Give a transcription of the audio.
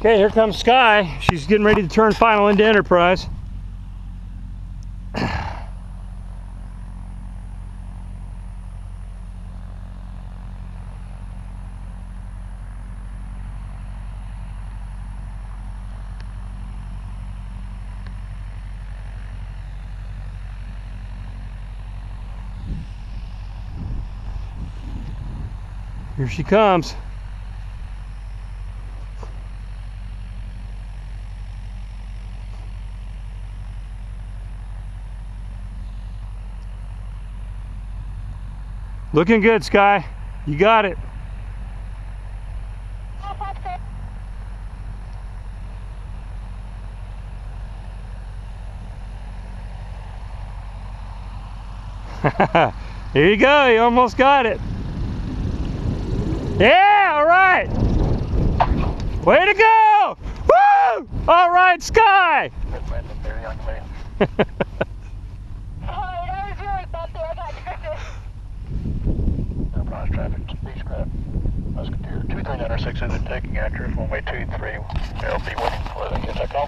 Okay, here comes Sky. She's getting ready to turn final into Enterprise. Here she comes. Looking good, Sky. You got it. Here you go. You almost got it. Yeah, all right. Way to go. Woo! All right, Sky. Traffic, Beechcraft, Musketeer, 2396 is taking after us, runway 23, LP waiting for the, get that call?